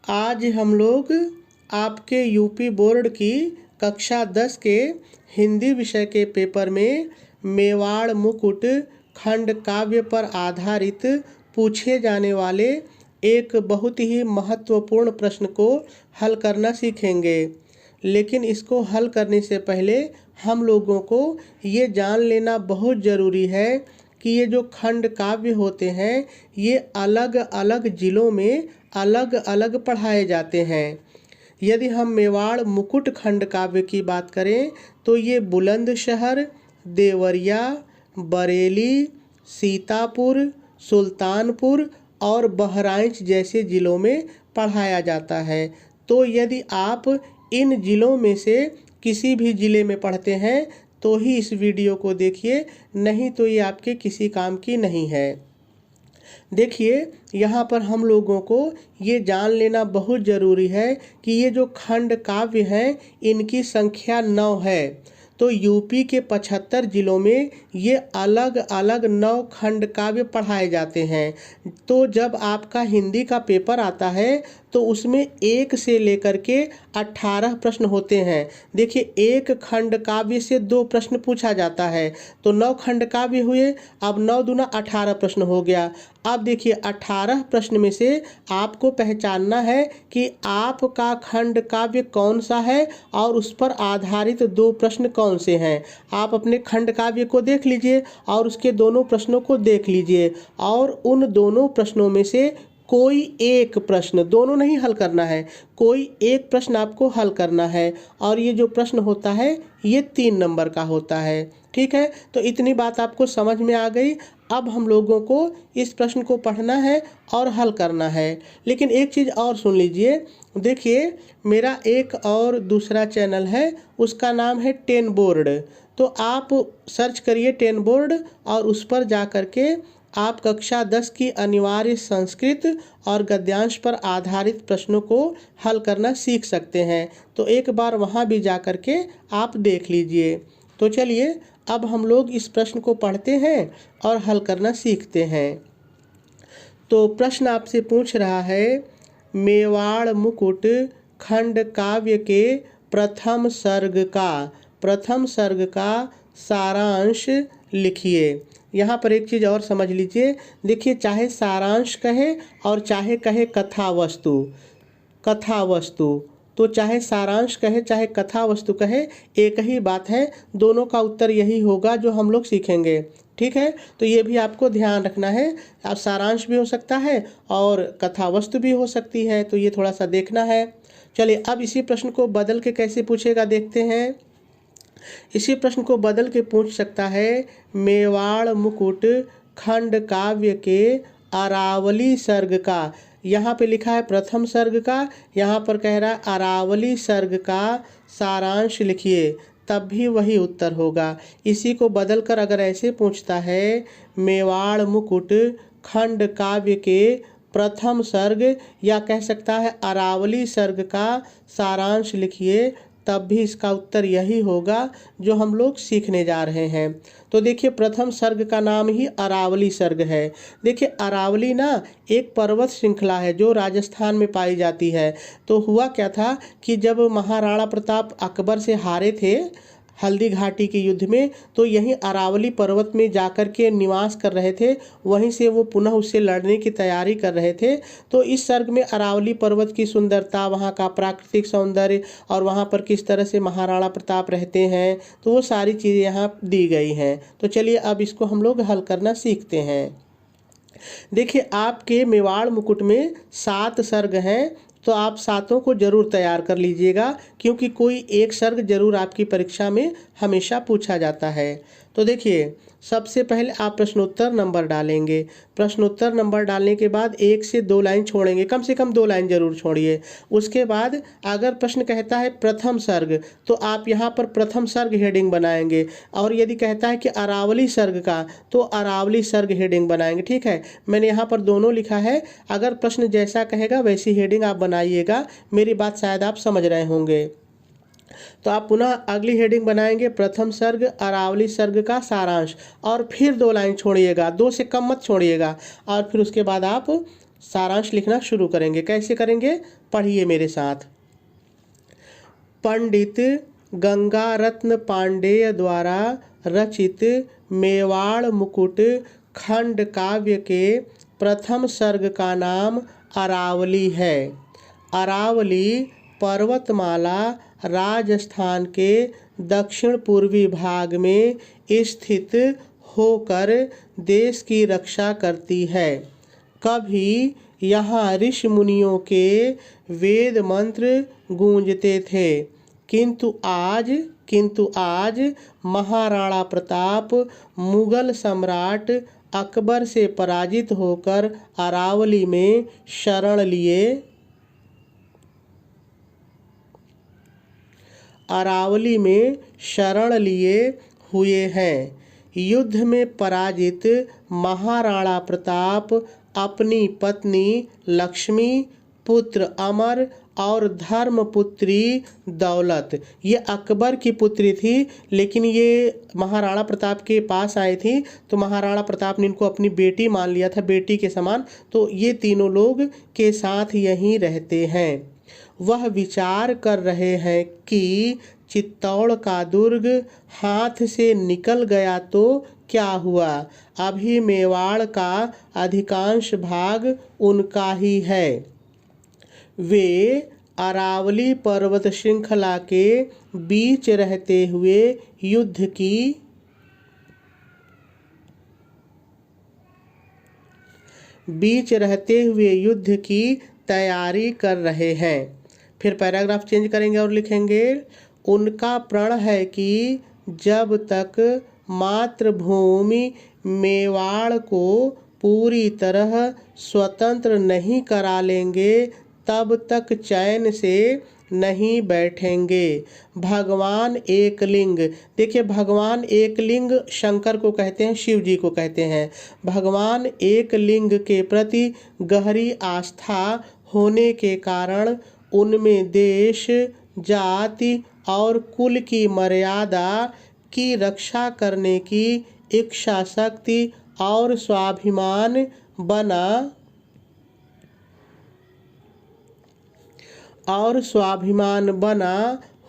आज हम लोग आपके यूपी बोर्ड की कक्षा 10 के हिंदी विषय के पेपर में मेवाड़ मुकुट खंड काव्य पर आधारित पूछे जाने वाले एक बहुत ही महत्वपूर्ण प्रश्न को हल करना सीखेंगे। लेकिन इसको हल करने से पहले हम लोगों को ये जान लेना बहुत ज़रूरी है कि ये जो खंड काव्य होते हैं ये अलग अलग ज़िलों में अलग अलग पढ़ाए जाते हैं। यदि हम मेवाड़ मुकुट खंड काव्य की बात करें तो ये बुलंदशहर, देवरिया, बरेली, सीतापुर, सुल्तानपुर और बहराइच जैसे ज़िलों में पढ़ाया जाता है। तो यदि आप इन ज़िलों में से किसी भी ज़िले में पढ़ते हैं तो ही इस वीडियो को देखिए, नहीं तो ये आपके किसी काम की नहीं है। देखिए, यहाँ पर हम लोगों को ये जान लेना बहुत ज़रूरी है कि ये जो खंड काव्य हैं इनकी संख्या 9 है। तो यूपी के 75 ज़िलों में ये अलग अलग 9 खंड काव्य पढ़ाए जाते हैं। तो जब आपका हिंदी का पेपर आता है तो उसमें 1 से लेकर के 18 प्रश्न होते हैं। देखिए, एक खंड काव्य से 2 प्रश्न पूछा जाता है तो 9 खंड काव्य हुए। अब 9 दूना 18 प्रश्न हो गया। अब देखिए, 18 प्रश्न में से आपको पहचानना है कि आपका खंड काव्य कौन सा है और उस पर आधारित 2 प्रश्न कौन से हैं। आप अपने खंड काव्य को देख लीजिए और उसके दोनों प्रश्नों को देख लीजिए और उन दोनों प्रश्नों में से कोई एक प्रश्न, दोनों नहीं हल करना है, कोई एक प्रश्न आपको हल करना है और ये जो प्रश्न होता है ये 3 नंबर का होता है। ठीक है, तो इतनी बात आपको समझ में आ गई। अब हम लोगों को इस प्रश्न को पढ़ना है और हल करना है। लेकिन एक चीज़ और सुन लीजिए। देखिए, मेरा एक और दूसरा चैनल है, उसका नाम है 10 बोर्ड। तो आप सर्च करिए 10 बोर्ड और उस पर जा कर के आप कक्षा 10 की अनिवार्य संस्कृत और गद्यांश पर आधारित प्रश्नों को हल करना सीख सकते हैं। तो एक बार वहां भी जा कर के आप देख लीजिए। तो चलिए, अब हम लोग इस प्रश्न को पढ़ते हैं और हल करना सीखते हैं। तो प्रश्न आपसे पूछ रहा है, मेवाड़ मुकुट खंड काव्य के प्रथम सर्ग का सारांश लिखिए। यहाँ पर एक चीज़ और समझ लीजिए। देखिए, चाहे सारांश कहे और चाहे कहे कथा वस्तु, तो चाहे सारांश कहे चाहे कथा वस्तु कहे, एक ही बात है। दोनों का उत्तर यही होगा जो हम लोग सीखेंगे। ठीक है, तो ये भी आपको ध्यान रखना है। अब सारांश भी हो सकता है और कथा वस्तु भी हो सकती है, तो ये थोड़ा सा देखना है। चलिए, अब इसी प्रश्न को बदल के कैसे पूछेगा देखते हैं। इसी प्रश्न को बदल के पूछ सकता है, मेवाड़ मुकुट खंड काव्य के अरावली सर्ग का। यहाँ पे लिखा है प्रथम सर्ग का, यहाँ पर कह रहा है अरावली सर्ग का सारांश लिखिए, तब भी वही उत्तर होगा। इसी को बदल कर अगर ऐसे पूछता है, मेवाड़ मुकुट खंड काव्य के प्रथम सर्ग, या कह सकता है अरावली सर्ग का सारांश लिखिए, तब भी इसका उत्तर यही होगा जो हम लोग सीखने जा रहे हैं। तो देखिए, प्रथम सर्ग का नाम ही अरावली सर्ग है। देखिए, अरावली ना एक पर्वत श्रृंखला है जो राजस्थान में पाई जाती है। तो हुआ क्या था कि जब महाराणा प्रताप अकबर से हारे थे हल्दी घाटी के युद्ध में, तो यहीं अरावली पर्वत में जाकर के निवास कर रहे थे। वहीं से वो पुनः उससे लड़ने की तैयारी कर रहे थे। तो इस सर्ग में अरावली पर्वत की सुंदरता, वहाँ का प्राकृतिक सौंदर्य और वहाँ पर किस तरह से महाराणा प्रताप रहते हैं, तो वो सारी चीज़ें यहाँ दी गई हैं। तो चलिए, अब इसको हम लोग हल करना सीखते हैं। देखिए, आपके मेवाड़ मुकुट में 7 सर्ग हैं, तो आप 7 को जरूर तैयार कर लीजिएगा, क्योंकि कोई एक सर्ग जरूर आपकी परीक्षा में हमेशा पूछा जाता है। तो देखिए, सबसे पहले आप प्रश्नोत्तर नंबर डालेंगे। प्रश्नोत्तर नंबर डालने के बाद 1 से 2 लाइन छोड़ेंगे, कम से कम 2 लाइन जरूर छोड़िए। उसके बाद अगर प्रश्न कहता है प्रथम सर्ग, तो आप यहाँ पर प्रथम सर्ग हेडिंग बनाएंगे, और यदि कहता है कि अरावली सर्ग का, तो अरावली सर्ग हेडिंग बनाएंगे। ठीक है, मैंने यहाँ पर दोनों लिखा है। अगर प्रश्न जैसा कहेगा वैसी हेडिंग आप बनाइएगा। मेरी बात शायद आप समझ रहे होंगे। तो आप पुनः अगली हेडिंग बनाएंगे, प्रथम सर्ग अरावली सर्ग का सारांश, और फिर 2 लाइन छोड़िएगा, 2 से कम मत छोड़िएगा। और फिर उसके बाद आप सारांश लिखना शुरू करेंगे। कैसे करेंगे, पढ़िए मेरे साथ। पंडित गंगारत्न पांडेय द्वारा रचित मेवाड़ मुकुट खंड काव्य के प्रथम सर्ग का नाम अरावली है। अरावली पर्वतमाला राजस्थान के दक्षिण पूर्वी भाग में स्थित होकर देश की रक्षा करती है। कभी यहाँ ऋषि मुनियों के वेद मंत्र गूंजते थे, किंतु आज महाराणा प्रताप मुगल सम्राट अकबर से पराजित होकर अरावली में शरण लिए हुए हैं। युद्ध में पराजित महाराणा प्रताप अपनी पत्नी लक्ष्मी, पुत्र अमर और धर्मपुत्री दौलत, ये अकबर की पुत्री थी, लेकिन ये महाराणा प्रताप के पास आई थी तो महाराणा प्रताप ने इनको अपनी बेटी मान लिया था, बेटी के समान। तो ये तीनों लोग के साथ यहीं रहते हैं। वह विचार कर रहे हैं कि चित्तौड़ का दुर्ग हाथ से निकल गया तो क्या हुआ, अभी मेवाड़ का अधिकांश भाग उनका ही है। वे अरावली पर्वत श्रृंखला के बीच रहते हुए युद्ध की तैयारी कर रहे हैं। फिर पैराग्राफ चेंज करेंगे और लिखेंगे, उनका प्रण है कि जब तक मातृभूमि मेवाड़ को पूरी तरह स्वतंत्र नहीं करा लेंगे तब तक चैन से नहीं बैठेंगे। भगवान एकलिंग, देखिए भगवान एकलिंग शंकर को कहते हैं, शिव जी को कहते हैं। भगवान एकलिंग के प्रति गहरी आस्था होने के कारण उनमें देश, जाति और कुल की मर्यादा की रक्षा करने की इच्छा शक्ति और स्वाभिमान बना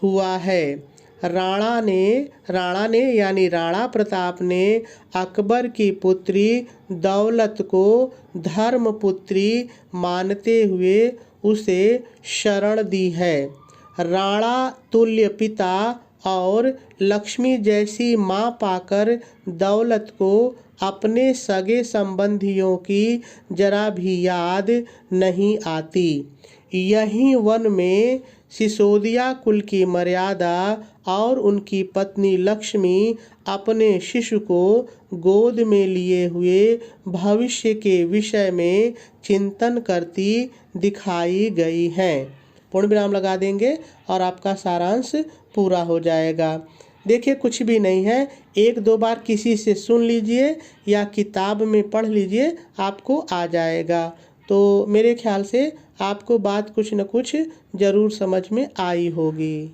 हुआ है। राणा ने यानी राणा प्रताप ने अकबर की पुत्री दौलत को धर्मपुत्री मानते हुए उसे शरण दी है। राणा तुल्य पिता और लक्ष्मी जैसी माँ पाकर दौलत को अपने सगे संबंधियों की जरा भी याद नहीं आती। यहीं वन में सिसोदिया कुल की मर्यादा और उनकी पत्नी लक्ष्मी अपने शिशु को गोद में लिए हुए भविष्य के विषय में चिंतन करती दिखाई गई हैं। पूर्ण विराम लगा देंगे और आपका सारांश पूरा हो जाएगा। देखिए कुछ भी नहीं है, एक दो बार किसी से सुन लीजिए या किताब में पढ़ लीजिए, आपको आ जाएगा। तो मेरे ख्याल से आपको बात कुछ न कुछ ज़रूर समझ में आई होगी।